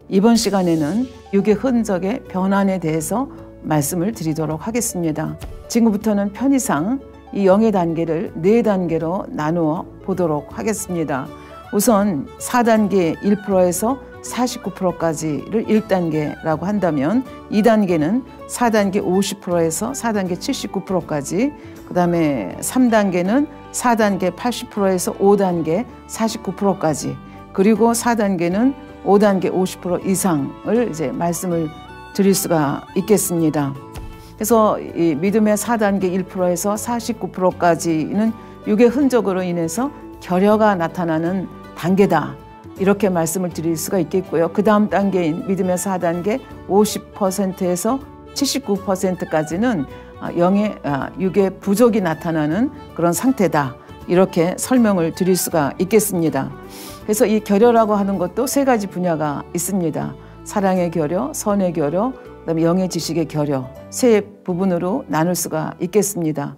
이번 시간에는 육의 흔적의 변환에 대해서 말씀을 드리도록 하겠습니다. 지금부터는 편의상 이 영의 단계를 4단계로 나누어 보도록 하겠습니다. 우선 4단계 1%에서 49%까지를 1단계라고 한다면 2단계는 4단계 50%에서 4단계 79%까지, 그 다음에 3단계는 4단계 80%에서 5단계 49%까지, 그리고 4단계는 5단계 50% 이상을 이제 말씀을 드릴 수가 있겠습니다. 그래서 이 믿음의 4단계 1%에서 49%까지는 육의 흔적으로 인해서 결여가 나타나는 단계다, 이렇게 말씀을 드릴 수가 있겠고요. 그 다음 단계인 믿음의 4단계 50%에서 79%까지는 육의 부족이 나타나는 그런 상태다, 이렇게 설명을 드릴 수가 있겠습니다. 그래서 이 결여라고 하는 것도 3가지 분야가 있습니다. 사랑의 결여, 선의 결여, 그다음에 영의 지식의 결여, 3부분으로 나눌 수가 있겠습니다.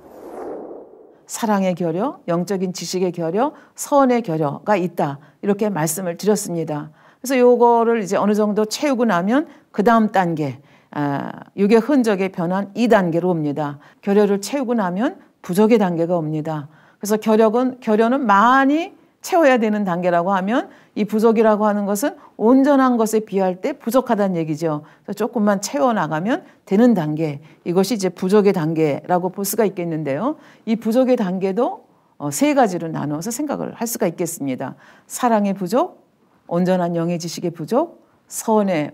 사랑의 결여, 영적인 지식의 결여, 선의 결여가 있다, 이렇게 말씀을 드렸습니다. 그래서 요거를 이제 어느 정도 채우고 나면 그 다음 단계, 육의 흔적의 변환 2단계로 옵니다. 결여를 채우고 나면 부족의 단계가 옵니다. 그래서 결여는 많이 채워야 되는 단계라고 하면 이 부족이라고 하는 것은 온전한 것에 비할 때 부족하다는 얘기죠. 그래서 조금만 채워나가면 되는 단계, 이것이 이제 부족의 단계라고 볼 수가 있겠는데요. 이 부족의 단계도 3가지로 나누어서 생각을 할 수가 있겠습니다. 사랑의 부족, 온전한 영의 지식의 부족,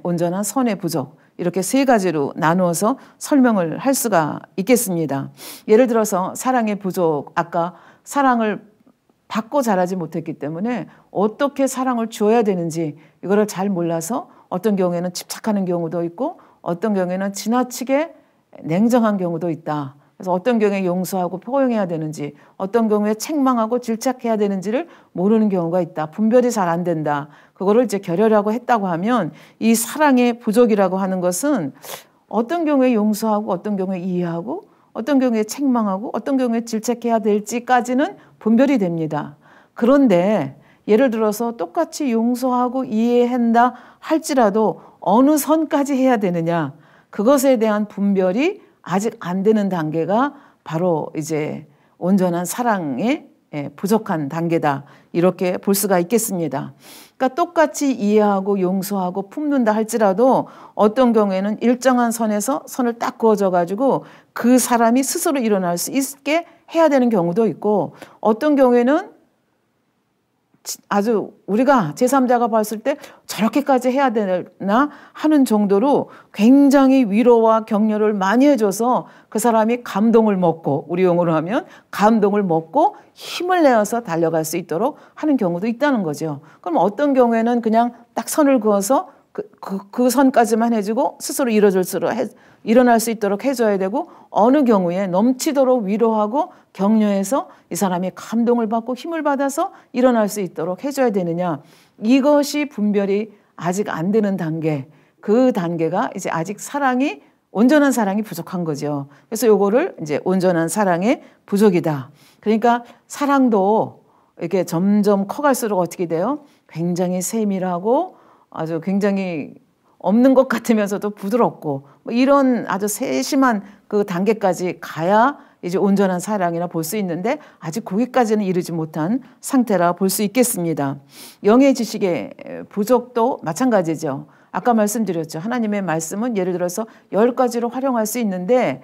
온전한 선의 부족, 이렇게 3가지로 나누어서 설명을 할 수가 있겠습니다. 예를 들어서 사랑의 부족, 아까 사랑을 받고 자라지 못했기 때문에 어떻게 사랑을 줘야 되는지 이거를 잘 몰라서 어떤 경우에는 집착하는 경우도 있고 어떤 경우에는 지나치게 냉정한 경우도 있다. 그래서 어떤 경우에 용서하고 포용해야 되는지, 어떤 경우에 책망하고 질책해야 되는지를 모르는 경우가 있다. 분별이 잘 안 된다. 그거를 이제 결여라고 했다고 하면 이 사랑의 부족이라고 하는 것은 어떤 경우에 용서하고 어떤 경우에 이해하고 어떤 경우에 책망하고 어떤 경우에 질책해야 될지까지는 분별이 됩니다. 그런데 예를 들어서 똑같이 용서하고 이해한다 할지라도 어느 선까지 해야 되느냐, 그것에 대한 분별이 아직 안 되는 단계가 바로 이제 온전한 사랑의 부족한 단계다, 이렇게 볼 수가 있겠습니다. 그러니까 똑같이 이해하고 용서하고 품는다 할지라도 어떤 경우에는 일정한 선에서 선을 딱 그어져 가지고 그 사람이 스스로 일어날 수 있게 해야 되는 경우도 있고, 어떤 경우에는 아주 우리가 제3자가 봤을 때 저렇게까지 해야 되나 하는 정도로 굉장히 위로와 격려를 많이 해줘서 그 사람이 감동을 먹고, 우리 용어로 하면 감동을 먹고 힘을 내어서 달려갈 수 있도록 하는 경우도 있다는 거죠. 그럼 어떤 경우에는 그냥 딱 선을 그어서 그 선까지만 해주고 스스로 일어날 수 있도록 해줘야 되고, 어느 경우에 넘치도록 위로하고 격려해서 이 사람이 감동을 받고 힘을 받아서 일어날 수 있도록 해줘야 되느냐, 이것이 분별이 아직 안 되는 단계, 그 단계가 이제 아직 온전한 사랑이 부족한 거죠. 그래서 요거를 이제 온전한 사랑의 부족이다. 그러니까 사랑도 이렇게 점점 커갈수록 어떻게 돼요? 굉장히 세밀하고 아주 굉장히 없는 것 같으면서도 부드럽고 이런 아주 세심한 그 단계까지 가야 이제 온전한 사랑이라 볼 수 있는데 아직 거기까지는 이르지 못한 상태라 볼 수 있겠습니다. 영의 지식의 부족도 마찬가지죠. 아까 말씀드렸죠. 하나님의 말씀은 예를 들어서 10가지로 활용할 수 있는데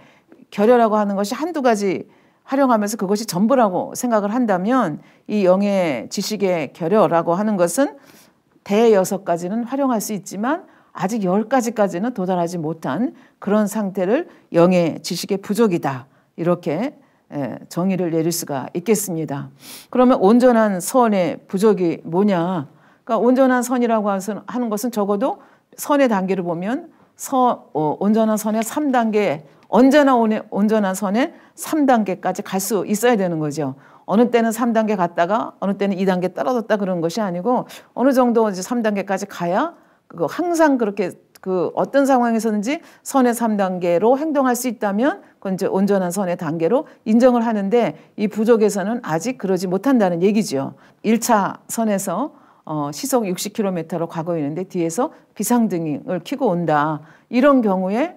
결여라고 하는 것이 한두 가지 활용하면서 그것이 전부라고 생각을 한다면 이 영의 지식의 결여라고 하는 것은 대여섯 가지는 활용할 수 있지만 아직 10가지까지는 도달하지 못한 그런 상태를 영의 지식의 부족이다, 이렇게 정의를 내릴 수가 있겠습니다. 그러면 온전한 선의 부족이 뭐냐? 그러니까 온전한 선이라고 하는 것은 적어도 선의 단계를 보면 온전한 선의 3단계, 언제나 온전한 선의 3단계까지 갈 수 있어야 되는 거죠. 어느 때는 3단계 갔다가 어느 때는 2단계 떨어졌다 그런 것이 아니고 어느 정도 이제 3단계까지 가야 항상 그렇게 어떤 상황에서든지 선의 3단계로 행동할 수 있다면 그건 이제 온전한 선의 단계로 인정을 하는데 이 부족에서는 아직 그러지 못한다는 얘기죠. 1차 선에서 시속 60km로 가고 있는데 뒤에서 비상등을 켜고 온다. 이런 경우에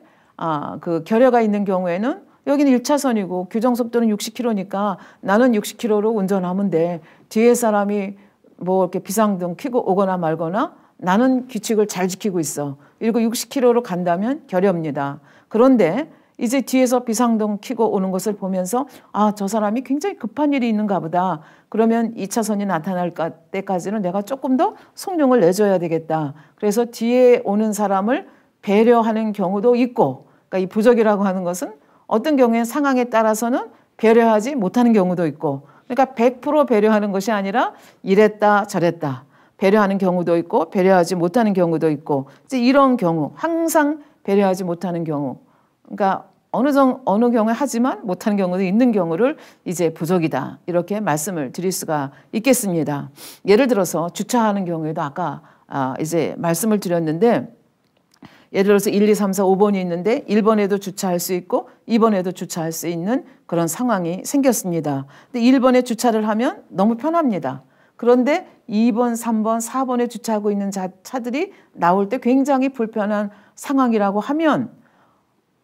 그 결여가 있는 경우에는 여기는 1차선이고 규정속도는 60km니까 나는 60km로 운전하면 돼. 뒤에 사람이 뭐 이렇게 비상등 켜고 오거나 말거나 나는 규칙을 잘 지키고 있어. 그리고 60km로 간다면 결여입니다. 그런데 이제 뒤에서 비상등 켜고 오는 것을 보면서 저 사람이 굉장히 급한 일이 있는가 보다. 그러면 2차선이 나타날 때까지는 내가 조금 더 속력을 내줘야 되겠다. 그래서 뒤에 오는 사람을 배려하는 경우도 있고, 그러니까 이 부적이라고 하는 것은 어떤 경우에 상황에 따라서는 배려하지 못하는 경우도 있고, 그러니까 100% 배려하는 것이 아니라 이랬다 저랬다 배려하는 경우도 있고 배려하지 못하는 경우도 있고, 이제 이런 경우, 항상 배려하지 못하는 경우, 그러니까 어느 경우에 하지만 못하는 경우도 있는 경우를 이제 부적이다, 이렇게 말씀을 드릴 수가 있겠습니다. 예를 들어서 주차하는 경우에도 아까 이제 말씀을 드렸는데, 예를 들어서 1, 2, 3, 4, 5번이 있는데 1번에도 주차할 수 있고 2번에도 주차할 수 있는 그런 상황이 생겼습니다. 근데 1번에 주차를 하면 너무 편합니다. 그런데 2번, 3번, 4번에 주차하고 있는 차들이 나올 때 굉장히 불편한 상황이라고 하면,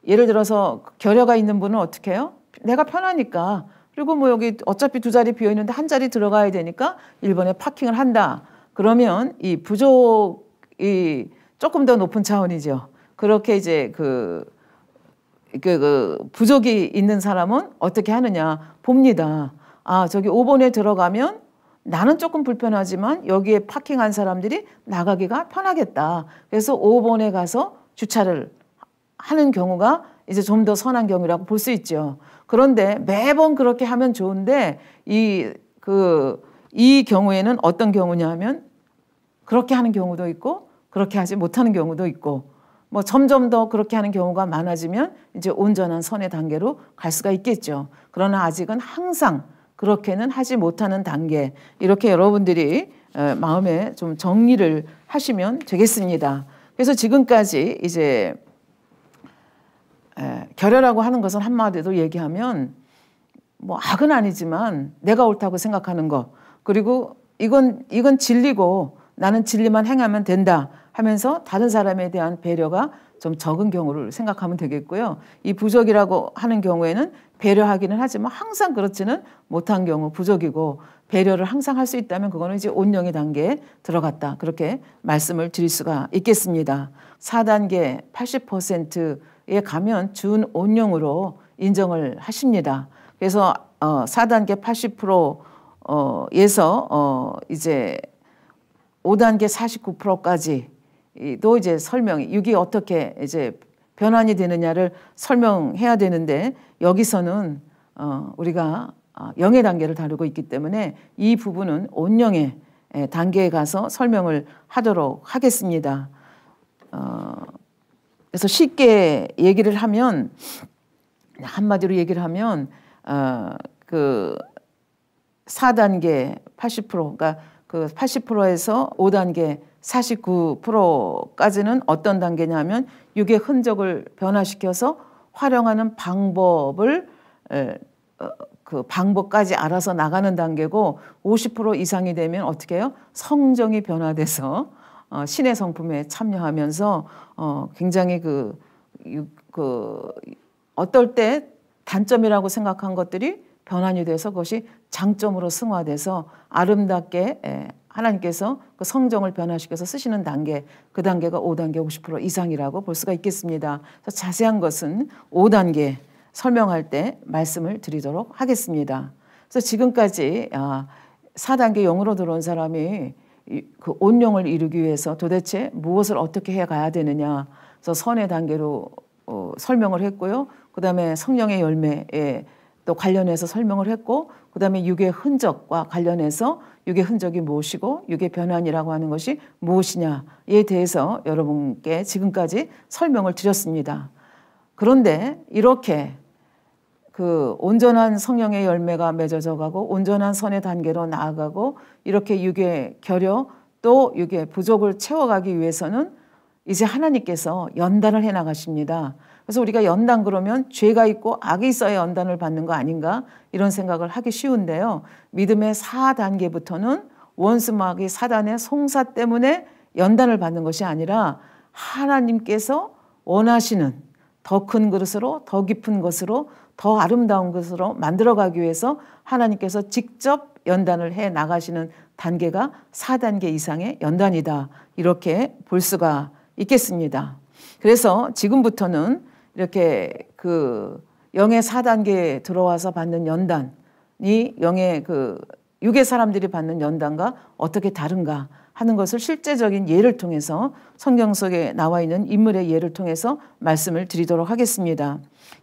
예를 들어서 결여가 있는 분은 어떻게 해요? 내가 편하니까, 그리고 뭐 여기 어차피 두 자리 비어 있는데 한 자리 들어가야 되니까 1번에 파킹을 한다. 그러면 이 부족이 조금 더 높은 차원이죠. 그렇게 이제 그 부족이 있는 사람은 어떻게 하느냐 봅니다. 저기 5번에 들어가면 나는 조금 불편하지만 여기에 파킹한 사람들이 나가기가 편하겠다. 그래서 5번에 가서 주차를 하는 경우가 이제 좀 더 선한 경우라고 볼 수 있죠. 그런데 매번 그렇게 하면 좋은데 이 경우에는 어떤 경우냐 하면 그렇게 하는 경우도 있고 그렇게 하지 못하는 경우도 있고, 뭐 점점 더 그렇게 하는 경우가 많아지면 이제 온전한 선의 단계로 갈 수가 있겠죠. 그러나 아직은 항상 그렇게는 하지 못하는 단계, 이렇게 여러분들이 마음에 좀 정리를 하시면 되겠습니다. 그래서 지금까지 이제 결여라고 하는 것은 한마디로 얘기하면 뭐 악은 아니지만 내가 옳다고 생각하는 것, 그리고 이건 진리고 나는 진리만 행하면 된다 하면서 다른 사람에 대한 배려가 좀 적은 경우를 생각하면 되겠고요. 이 부적이라고 하는 경우에는 배려하기는 하지만 항상 그렇지는 못한 경우 부적이고, 배려를 항상 할 수 있다면 그거는 이제 온영의 단계에 들어갔다, 그렇게 말씀을 드릴 수가 있겠습니다. 4단계 80%에 가면 준온영으로 인정을 하십니다. 그래서 4단계 80%에서 이제 5단계 49%까지 또 이제 설명이, 이게 어떻게 이제 변환이 되느냐를 설명해야 되는데, 여기서는 우리가 영의 단계를 다루고 있기 때문에 이 부분은 온영의 단계에 가서 설명을 하도록 하겠습니다. 그래서 쉽게 얘기를 하면, 한마디로 얘기를 하면 그 4단계 80%, 그러니까 그 80%에서 5단계 49%까지는 어떤 단계냐면 육의 흔적을 변화시켜서 활용하는 방법을 그 방법까지 알아서 나가는 단계고, 50% 이상이 되면 어떻게 해요? 성정이 변화돼서 신의 성품에 참여하면서 굉장히 어떨 때 단점이라고 생각한 것들이 변환이 돼서 그것이 장점으로 승화돼서 아름답게 하나님께서 그 성정을 변화시켜서 쓰시는 단계, 그 단계가 5단계 50% 이상이라고 볼 수가 있겠습니다. 그래서 자세한 것은 5단계 설명할 때 말씀을 드리도록 하겠습니다. 그래서 지금까지 4단계 영으로 들어온 사람이 그 온영을 이루기 위해서 도대체 무엇을 어떻게 해 가야 되느냐, 그래서 선의 단계로 설명을 했고요. 그 다음에 성령의 열매에 또 관련해서 설명을 했고, 그 다음에 육의 흔적과 관련해서 육의 흔적이 무엇이고 육의 변환이라고 하는 것이 무엇이냐에 대해서 여러분께 지금까지 설명을 드렸습니다. 그런데 이렇게 그 온전한 성령의 열매가 맺어져 가고 온전한 선의 단계로 나아가고, 이렇게 육의 결여 또 육의 부족을 채워가기 위해서는 이제 하나님께서 연단을 해 나가십니다. 그래서 우리가 연단 그러면 죄가 있고 악이 있어야 연단을 받는 거 아닌가, 이런 생각을 하기 쉬운데요. 믿음의 4단계부터는 원수 마귀 사단의 송사 때문에 연단을 받는 것이 아니라 하나님께서 원하시는 더 큰 그릇으로, 더 깊은 것으로, 더 아름다운 것으로 만들어가기 위해서 하나님께서 직접 연단을 해 나가시는 단계가 4단계 이상의 연단이다. 이렇게 볼 수가 있겠습니다. 그래서 지금부터는 이렇게 그 영의 4단계에 들어와서 받는 연단이 영의 그 육의 사람들이 받는 연단과 어떻게 다른가 하는 것을 실제적인 예를 통해서 성경 속에 나와 있는 인물의 예를 통해서 말씀을 드리도록 하겠습니다.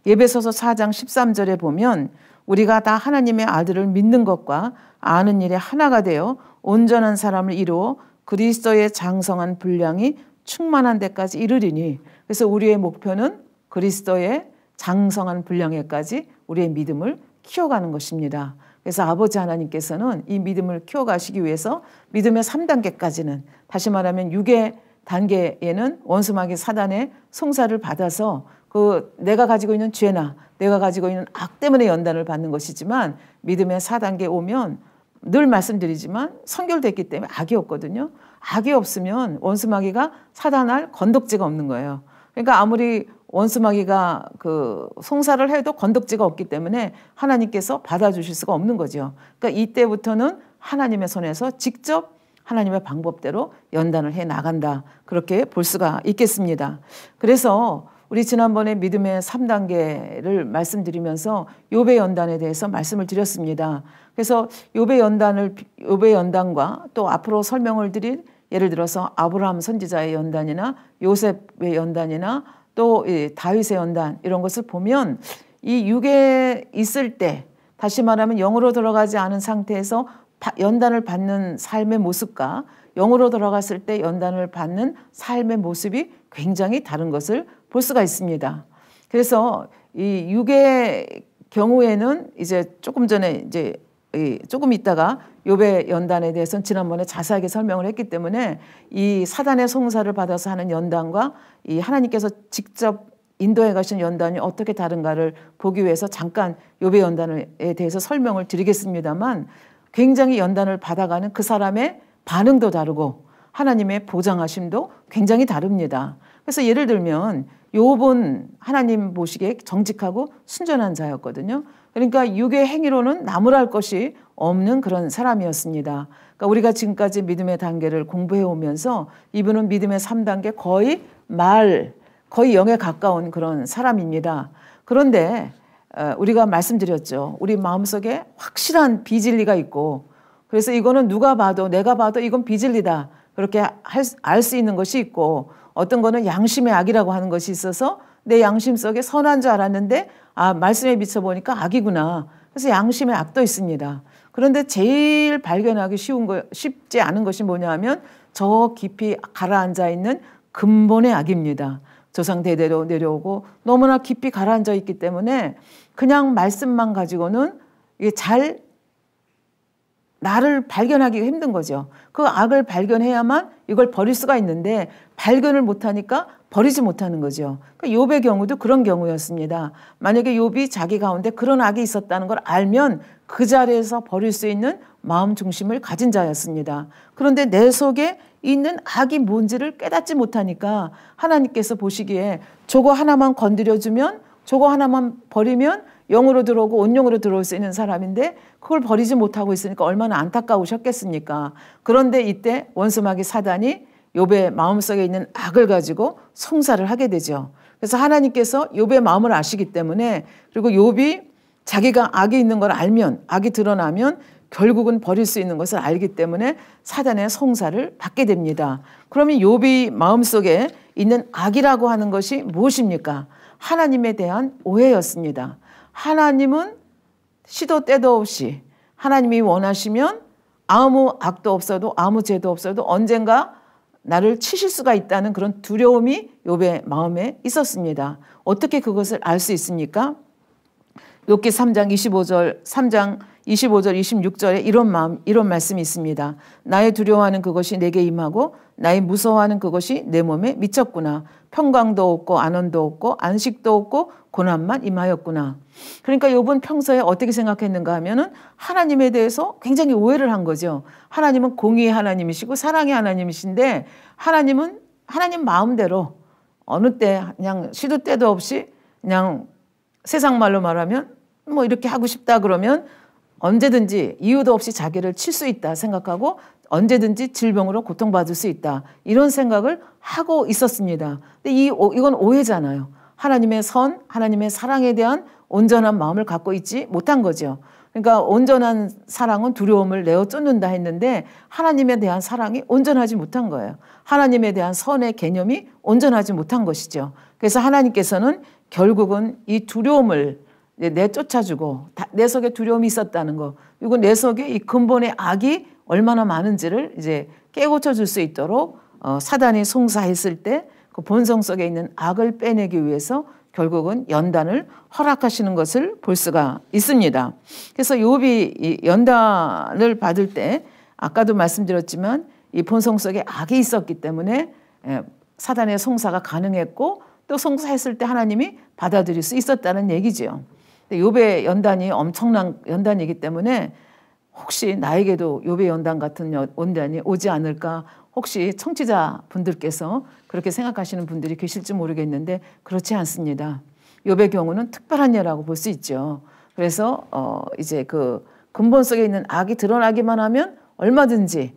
에베소서 4장 13절에 보면 우리가 다 하나님의 아들을 믿는 것과 아는 일에 하나가 되어 온전한 사람을 이루어 그리스도의 장성한 분량이 충만한 데까지 이르리니, 그래서 우리의 목표는 그리스도의 장성한 분량에까지 우리의 믿음을 키워가는 것입니다. 그래서 아버지 하나님께서는 이 믿음을 키워가시기 위해서 믿음의 3단계까지는, 다시 말하면 6의 단계에는 원수마귀 사단의 송사를 받아서 그 내가 가지고 있는 죄나 내가 가지고 있는 악 때문에 연단을 받는 것이지만, 믿음의 4단계 오면 늘 말씀드리지만 선결됐기 때문에 악이 없거든요. 악이 없으면 원수마귀가 사단할 건덕지가 없는 거예요. 그러니까 아무리 원수마귀가 그 송사를 해도 건덕지가 없기 때문에 하나님께서 받아주실 수가 없는 거죠. 그러니까 이때부터는 하나님의 손에서 직접 하나님의 방법대로 연단을 해 나간다. 그렇게 볼 수가 있겠습니다. 그래서 우리 지난번에 믿음의 3단계를 말씀드리면서 욥의 연단에 대해서 말씀을 드렸습니다. 그래서 욥의 연단과 또 앞으로 설명을 드릴, 예를 들어서 아브라함 선지자의 연단이나 요셉의 연단이나 또 다윗의 연단, 이런 것을 보면 이 육에 있을 때, 다시 말하면 영으로 들어가지 않은 상태에서 연단을 받는 삶의 모습과 영으로 들어갔을 때 연단을 받는 삶의 모습이 굉장히 다른 것을 볼 수가 있습니다. 그래서 이 육의 경우에는 이제 조금 전에 이제 조금 있다가 욥의 연단에 대해서는 지난번에 자세하게 설명을 했기 때문에 이 사단의 송사를 받아서 하는 연단과 이 하나님께서 직접 인도해 가신 연단이 어떻게 다른가를 보기 위해서 잠깐 욥의 연단에 대해서 설명을 드리겠습니다만, 굉장히 연단을 받아가는 그 사람의 반응도 다르고 하나님의 보장하심도 굉장히 다릅니다. 그래서 예를 들면 욥은 하나님 보시기에 정직하고 순전한 자였거든요. 그러니까 육의 행위로는 나무랄 것이 없는 그런 사람이었습니다. 그러니까 우리가 지금까지 믿음의 단계를 공부해 오면서 이분은 믿음의 3단계 거의 영에 가까운 그런 사람입니다. 그런데 우리가 말씀드렸죠. 우리 마음속에 확실한 비진리가 있고, 그래서 이거는 누가 봐도 내가 봐도 이건 비진리다, 그렇게 알 수 있는 것이 있고, 어떤 거는 양심의 악이라고 하는 것이 있어서 내 양심 속에 선한 줄 알았는데 말씀에 비춰보니까 악이구나. 그래서 양심의 악도 있습니다. 그런데 제일 발견하기 쉽지 않은 것이 뭐냐 하면 저 깊이 가라앉아 있는 근본의 악입니다. 조상 대대로 내려오고 너무나 깊이 가라앉아 있기 때문에 그냥 말씀만 가지고는 이게 잘 나를 발견하기가 힘든 거죠. 그 악을 발견해야만 이걸 버릴 수가 있는데 발견을 못하니까 버리지 못하는 거죠. 그러니까 욥의 경우도 그런 경우였습니다. 만약에 욥이 자기 가운데 그런 악이 있었다는 걸 알면 그 자리에서 버릴 수 있는 마음 중심을 가진 자였습니다. 그런데 내 속에 있는 악이 뭔지를 깨닫지 못하니까 하나님께서 보시기에 저거 하나만 건드려주면, 저거 하나만 버리면 영으로 들어오고 온영으로 들어올 수 있는 사람인데 그걸 버리지 못하고 있으니까 얼마나 안타까우셨겠습니까? 그런데 이때 원수마귀 사단이 욥의 마음속에 있는 악을 가지고 송사를 하게 되죠. 그래서 하나님께서 욥의 마음을 아시기 때문에, 그리고 욥이 자기가 악이 있는 걸 알면, 악이 드러나면 결국은 버릴 수 있는 것을 알기 때문에 사단의 송사를 받게 됩니다. 그러면 욥이 마음속에 있는 악이라고 하는 것이 무엇입니까? 하나님에 대한 오해였습니다. 하나님은 시도 때도 없이 하나님이 원하시면 아무 악도 없어도 아무 죄도 없어도 언젠가 나를 치실 수가 있다는 그런 두려움이 욥의 마음에 있었습니다. 어떻게 그것을 알 수 있습니까? 욥기 3장 25절, 3장 25절 26절에 이런 말씀이 있습니다. 나의 두려워하는 그것이 내게 임하고 나의 무서워하는 그것이 내 몸에 미쳤구나. 평강도 없고 안원도 없고 안식도 없고 고난만 임하였구나. 그러니까 욥은 평소에 어떻게 생각했는가 하면은 하나님에 대해서 굉장히 오해를 한 거죠. 하나님은 공의의 하나님이시고 사랑의 하나님이신데 하나님은 하나님 마음대로 어느 때 그냥 시도 때도 없이 그냥 세상 말로 말하면 뭐 이렇게 하고 싶다 그러면 언제든지 이유도 없이 자기를 칠 수 있다 생각하고 언제든지 질병으로 고통받을 수 있다 이런 생각을 하고 있었습니다. 근데 이건 오해잖아요. 하나님의 선, 하나님의 사랑에 대한 온전한 마음을 갖고 있지 못한 거죠. 그러니까 온전한 사랑은 두려움을 내어 쫓는다 했는데 하나님에 대한 사랑이 온전하지 못한 거예요. 하나님에 대한 선의 개념이 온전하지 못한 것이죠. 그래서 하나님께서는 결국은 이 두려움을 내쫓아주고 내 속에 두려움이 있었다는 거, 그리고 내 속에 이 근본의 악이 얼마나 많은지를 이제 깨우쳐 줄 수 있도록 사단이 송사했을 때 그 본성 속에 있는 악을 빼내기 위해서 결국은 연단을 허락하시는 것을 볼 수가 있습니다. 그래서 욥이 이 연단을 받을 때 아까도 말씀드렸지만 이 본성 속에 악이 있었기 때문에 사단의 송사가 가능했고 또 송사했을 때 하나님이 받아들일 수 있었다는 얘기죠. 욥의 연단이 엄청난 연단이기 때문에 혹시 나에게도 욥의 연단 같은 연단이 오지 않을까, 혹시 청취자분들께서 그렇게 생각하시는 분들이 계실지 모르겠는데 그렇지 않습니다. 욥의 경우는 특별한 예라고 볼 수 있죠. 그래서 이제 그 근본 속에 있는 악이 드러나기만 하면 얼마든지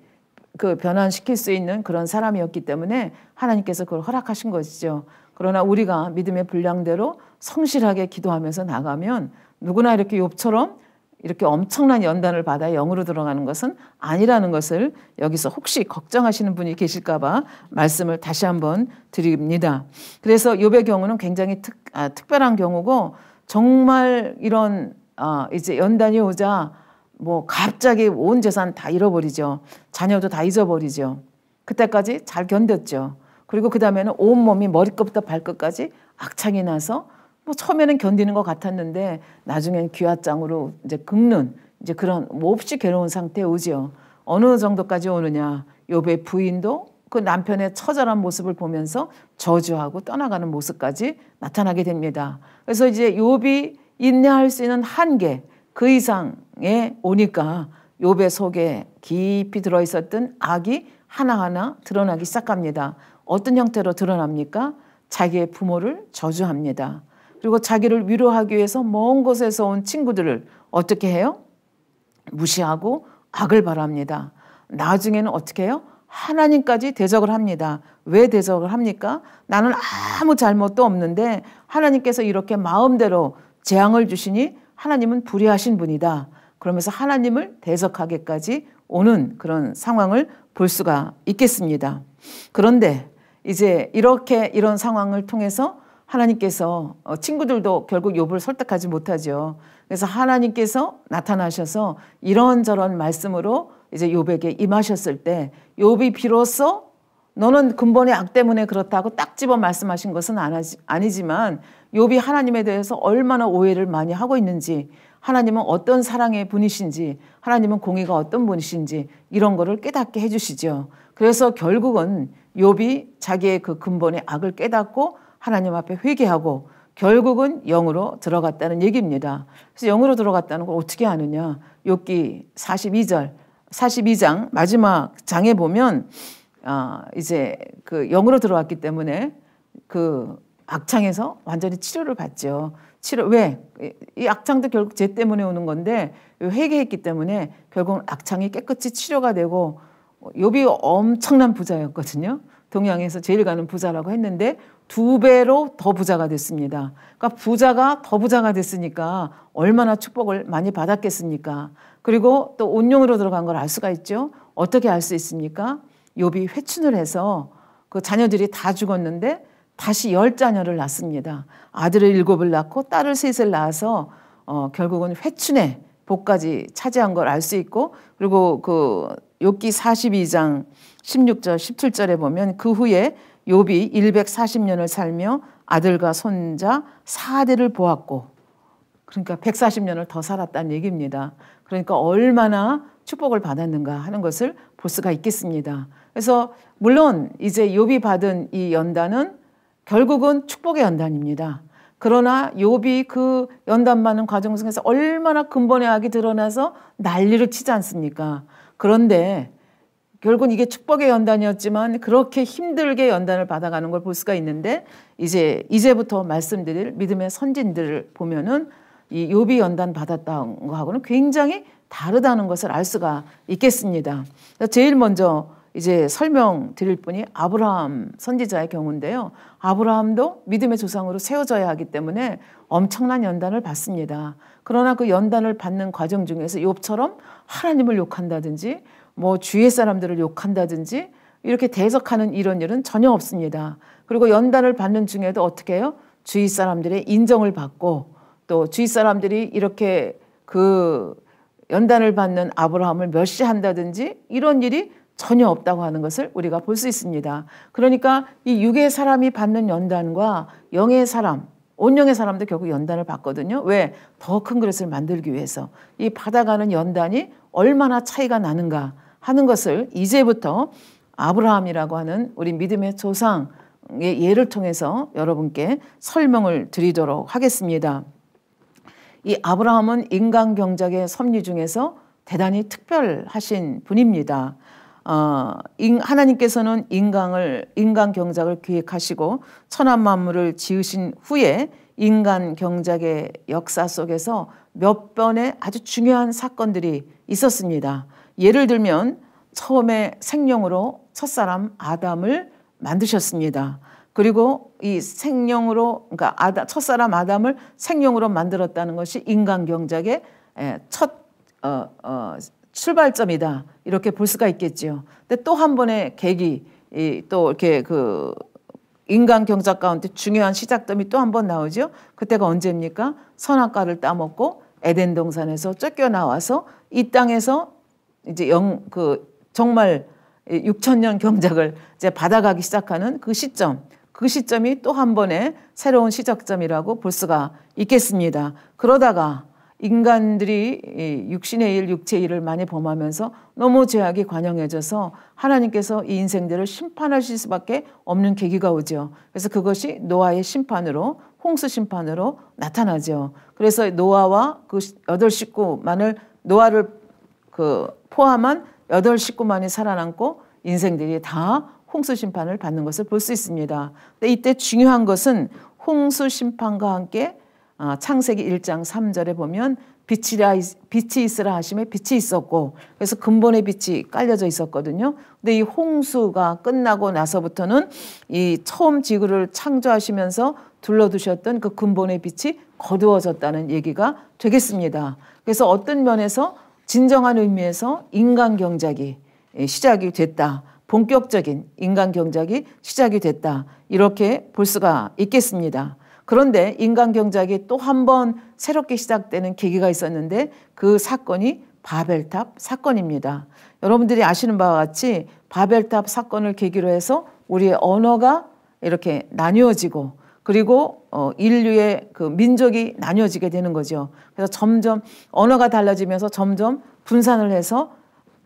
그 변환시킬 수 있는 그런 사람이었기 때문에 하나님께서 그걸 허락하신 것이죠. 그러나 우리가 믿음의 분량대로 성실하게 기도하면서 나가면 누구나 이렇게 욥처럼 이렇게 엄청난 연단을 받아 영으로 들어가는 것은 아니라는 것을 여기서 혹시 걱정하시는 분이 계실까 봐 말씀을 다시 한번 드립니다. 그래서 욥의 경우는 굉장히 특별한 경우고 정말 이런 이제 연단이 오자 뭐 갑자기 온 재산 다 잃어버리죠. 자녀도 다 잊어버리죠. 그때까지 잘 견뎠죠. 그리고 그 다음에는 온몸이 머리끝부터 발끝까지 악창이 나서 뭐 처음에는 견디는 것 같았는데 나중엔 귀화장으로 이제 긁는 이제 그런 몹시 괴로운 상태에 오지요. 어느 정도까지 오느냐. 욥의 부인도 그 남편의 처절한 모습을 보면서 저주하고 떠나가는 모습까지 나타나게 됩니다. 그래서 이제 욥이 인내할 수 있는 한계 그 이상에 오니까 욥의 속에 깊이 들어있었던 악이 하나하나 드러나기 시작합니다. 어떤 형태로 드러납니까? 자기의 부모를 저주합니다. 그리고 자기를 위로하기 위해서 먼 곳에서 온 친구들을 어떻게 해요? 무시하고 악을 바랍니다. 나중에는 어떻게 해요? 하나님까지 대적을 합니다. 왜 대적을 합니까? 나는 아무 잘못도 없는데 하나님께서 이렇게 마음대로 재앙을 주시니 하나님은 불의하신 분이다. 그러면서 하나님을 대적하기까지 오는 그런 상황을 볼 수가 있겠습니다. 그런데 이제 이런 상황을 통해서 하나님께서 친구들도 결국 욥을 설득하지 못하죠. 그래서 하나님께서 나타나셔서 이런저런 말씀으로 이제 욥에게 임하셨을 때 욥이 비로소 너는 근본의 악 때문에 그렇다고 딱 집어 말씀하신 것은 아니지만 욥이 하나님에 대해서 얼마나 오해를 많이 하고 있는지, 하나님은 어떤 사랑의 분이신지, 하나님은 공의가 어떤 분이신지 이런 거를 깨닫게 해주시죠. 그래서 결국은 욥이 자기의 그 근본의 악을 깨닫고 하나님 앞에 회개하고 결국은 영으로 들어갔다는 얘기입니다. 그래서 영으로 들어갔다는 걸 어떻게 아느냐? 욥기 42장 마지막 장에 보면 이제 그 영으로 들어왔기 때문에 그 악창에서 완전히 치료를 받죠. 왜? 이 악창도 결국 죄 때문에 오는 건데 회개했기 때문에 결국 악창이 깨끗이 치료가 되고, 욥이 엄청난 부자였거든요. 동양에서 제일 가는 부자라고 했는데 2배로 더 부자가 됐습니다. 그러니까 부자가 더 부자가 됐으니까 얼마나 축복을 많이 받았겠습니까? 그리고 또 온영으로 들어간 걸 알 수가 있죠. 어떻게 알 수 있습니까? 욥이 회춘을 해서 그 자녀들이 다 죽었는데 다시 10자녀를 낳습니다. 아들을 7을 낳고 딸을 3을 낳아서 결국은 회춘의 복까지 차지한 걸 알 수 있고, 그리고 그 욥기 42장 16절 17절에 보면 그 후에 욥이 140년을 살며 아들과 손자 4대를 보았고, 그러니까 140년을 더 살았다는 얘기입니다. 그러니까 얼마나 축복을 받았는가 하는 것을 볼 수가 있겠습니다. 그래서 물론 이제 욥이 받은 이 연단은 결국은 축복의 연단입니다. 그러나 욥이 그 연단 받는 과정 중에서 얼마나 근본의 악이 드러나서 난리를 치지 않습니까? 그런데 결국은 이게 축복의 연단이었지만 그렇게 힘들게 연단을 받아가는 걸 볼 수가 있는데 이제부터 말씀드릴 믿음의 선진들을 보면은 이 욥이 연단 받았다는 거하고는 굉장히 다르다는 것을 알 수가 있겠습니다. 제일 먼저 이제 설명드릴 분이 아브라함 선지자의 경우인데요. 아브라함도 믿음의 조상으로 세워져야 하기 때문에 엄청난 연단을 받습니다. 그러나 그 연단을 받는 과정 중에서 욥처럼 하나님을 욕한다든지 뭐 주위의 사람들을 욕한다든지 이렇게 대적하는 이런 일은 전혀 없습니다. 그리고 연단을 받는 중에도 어떻게 해요? 주위 사람들의 인정을 받고 또 주위 사람들이 이렇게 그 연단을 받는 아브라함을 멸시한다든지 이런 일이 전혀 없다고 하는 것을 우리가 볼 수 있습니다. 그러니까 이 육의 사람이 받는 연단과 영의 사람, 온영의 사람도 결국 연단을 받거든요. 왜? 더 큰 그릇을 만들기 위해서. 이 받아가는 연단이 얼마나 차이가 나는가 하는 것을 이제부터 아브라함이라고 하는 우리 믿음의 조상의 예를 통해서 여러분께 설명을 드리도록 하겠습니다. 이 아브라함은 인간 경작의 섭리 중에서 대단히 특별하신 분입니다. 하나님께서는 인간 경작을 기획하시고 천한 만물을 지으신 후에 인간 경작의 역사 속에서 몇 번의 아주 중요한 사건들이 있었습니다. 예를 들면 처음에 생명으로 첫사람 아담을 만드셨습니다. 그리고 이 생명으로, 그러니까 첫사람 아담을 생명으로 만들었다는 것이 인간 경작의 첫 출발점이다. 이렇게 볼 수가 있겠죠. 근데 또 한 번의 계기, 또 이렇게 그 인간 경작 가운데 중요한 시작점이 또 한 번 나오죠. 그때가 언제입니까? 선악과를 따먹고 에덴 동산에서 쫓겨나와서 이 땅에서 이제 정말 6,000년 경작을 이제 받아가기 시작하는 그 시점. 그 시점이 또 한 번의 새로운 시작점이라고 볼 수가 있겠습니다. 그러다가 인간들이 육신의 일, 육체의 일을 많이 범하면서 너무 죄악이 관영해져서 하나님께서 이 인생들을 심판하실 수밖에 없는 계기가 오죠. 그래서 그것이 노아의 심판으로, 홍수 심판으로 나타나죠. 그래서 노아와 그 8식구만을, 노아를 포함한 8식구만이 살아남고 인생들이 다 홍수 심판을 받는 것을 볼 수 있습니다. 근데 이때 중요한 것은 홍수 심판과 함께 창세기 1장 3절에 보면 빛이 있으라 하심에 빛이 있었고, 그래서 근본의 빛이 깔려져 있었거든요. 근데 이 홍수가 끝나고 나서부터는 이 처음 지구를 창조하시면서 둘러두셨던 그 근본의 빛이 거두어졌다는 얘기가 되겠습니다. 그래서 어떤 면에서 진정한 의미에서 인간 경작이 시작이 됐다. 본격적인 인간 경작이 시작이 됐다. 이렇게 볼 수가 있겠습니다. 그런데 인간 경작이 또 한 번 새롭게 시작되는 계기가 있었는데 그 사건이 바벨탑 사건입니다. 여러분들이 아시는 바와 같이 바벨탑 사건을 계기로 해서 우리의 언어가 이렇게 나뉘어지고 그리고 인류의 그 민족이 나뉘어지게 되는 거죠. 그래서 점점 언어가 달라지면서 점점 분산을 해서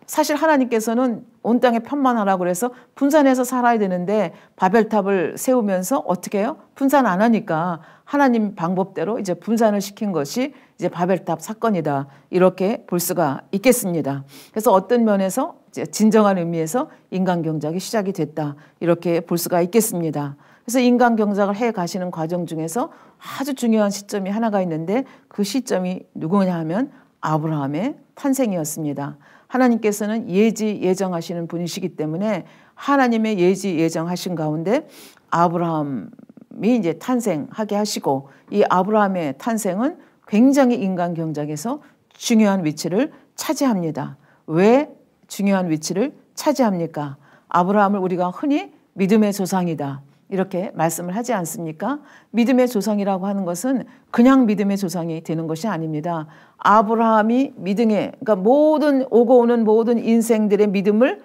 사실 하나님께서는 온 땅에 편만하라고 그래서 분산해서 살아야 되는데 바벨탑을 세우면서 어떻게 해요? 분산 안 하니까 하나님 방법대로 이제 분산을 시킨 것이 이제 바벨탑 사건이다. 이렇게 볼 수가 있겠습니다. 그래서 어떤 면에서 이제 진정한 의미에서 인간 경작이 시작이 됐다. 이렇게 볼 수가 있겠습니다. 그래서 인간 경작을 해 가시는 과정 중에서 아주 중요한 시점이 하나가 있는데 그 시점이 누구냐 하면 아브라함의 탄생이었습니다. 하나님께서는 예지 예정하시는 분이시기 때문에 하나님의 예지 예정하신 가운데 아브라함이 이제 탄생하게 하시고 이 아브라함의 탄생은 굉장히 인간 경작에서 중요한 위치를 차지합니다. 왜 중요한 위치를 차지합니까? 아브라함을 우리가 흔히 믿음의 조상이다. 이렇게 말씀을 하지 않습니까? 믿음의 조상이라고 하는 것은 그냥 믿음의 조상이 되는 것이 아닙니다. 아브라함이 그러니까 모든 오고 오는 모든 인생들의 믿음을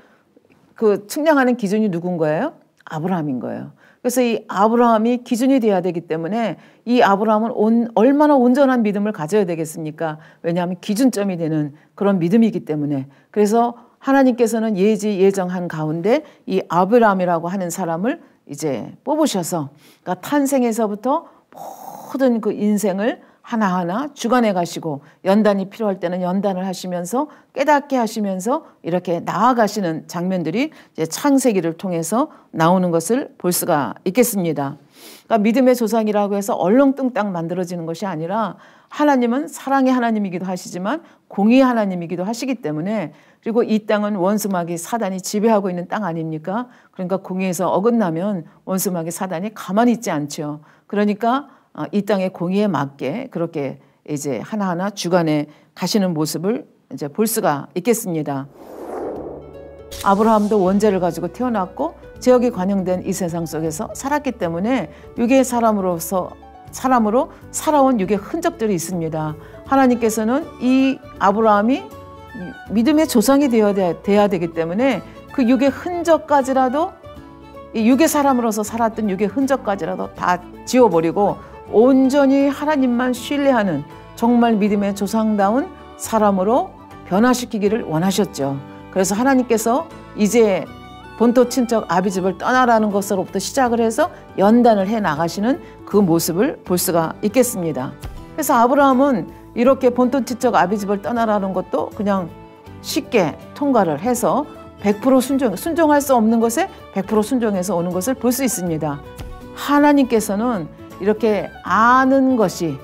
그 측량하는 기준이 누군 거예요? 아브라함인 거예요. 그래서 이 아브라함이 기준이 돼야 되기 때문에 이 아브라함은 얼마나 온전한 믿음을 가져야 되겠습니까? 왜냐하면 기준점이 되는 그런 믿음이기 때문에. 그래서 하나님께서는 예정한 가운데 이 아브라함이라고 하는 사람을 이제 뽑으셔서, 그러니까 탄생에서부터 모든 그 인생을 하나하나 주관해 가시고 연단이 필요할 때는 연단을 하시면서 깨닫게 하시면서 이렇게 나아가시는 장면들이 이제 창세기를 통해서 나오는 것을 볼 수가 있겠습니다. 그러니까 믿음의 조상이라고 해서 얼렁뚱땅 만들어지는 것이 아니라 하나님은 사랑의 하나님이기도 하시지만 공의의 하나님이기도 하시기 때문에, 그리고 이 땅은 원수마귀 사단이 지배하고 있는 땅 아닙니까? 그러니까 공의에서 어긋나면 원수마귀 사단이 가만히 있지 않죠. 그러니까 이 땅의 공의에 맞게 그렇게 이제 하나하나 주관해 가시는 모습을 이제 볼 수가 있겠습니다. 아브라함도 원죄를 가지고 태어났고 죄악이 관영된 이 세상 속에서 살았기 때문에 육의 사람으로 살아온 육의 흔적들이 있습니다. 하나님께서는 이 아브라함이 믿음의 조상이 되어야 되기 때문에 그 육의 흔적까지라도, 이 육의 사람으로서 살았던 육의 흔적까지라도 다 지워버리고 온전히 하나님만 신뢰하는 정말 믿음의 조상다운 사람으로 변화시키기를 원하셨죠. 그래서 하나님께서 이제 본토 친척 아비집을 떠나라는 것으로부터 시작을 해서 연단을 해 나가시는 그 모습을 볼 수가 있겠습니다. 그래서 아브라함은 이렇게 본토 친척 아비집을 떠나라는 것도 그냥 쉽게 통과를 해서 100% 순종할 수 없는 것에 100% 순종해서 오는 것을 볼 수 있습니다. 하나님께서는 이렇게 아는 것이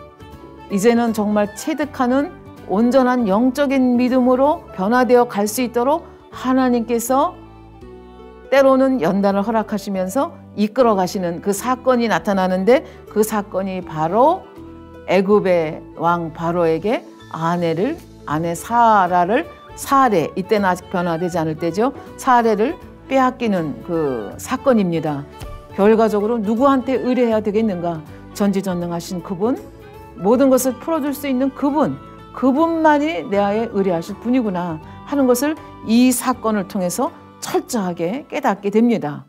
이제는 정말 체득하는 온전한 영적인 믿음으로 변화되어 갈 수 있도록 하나님께서 때로는 연단을 허락하시면서 이끌어 가시는 그 사건이 나타나는데, 그 사건이 바로 애굽의 왕 바로에게 아내 사라를, 사례, 이때는 아직 변화되지 않을 때죠, 사례를 빼앗기는 그 사건입니다. 결과적으로 누구한테 의뢰해야 되겠는가? 전지전능하신 그분, 모든 것을 풀어줄 수 있는 그분만이 내아에 의뢰하실 분이구나 하는 것을 이 사건을 통해서 철저하게 깨닫게 됩니다.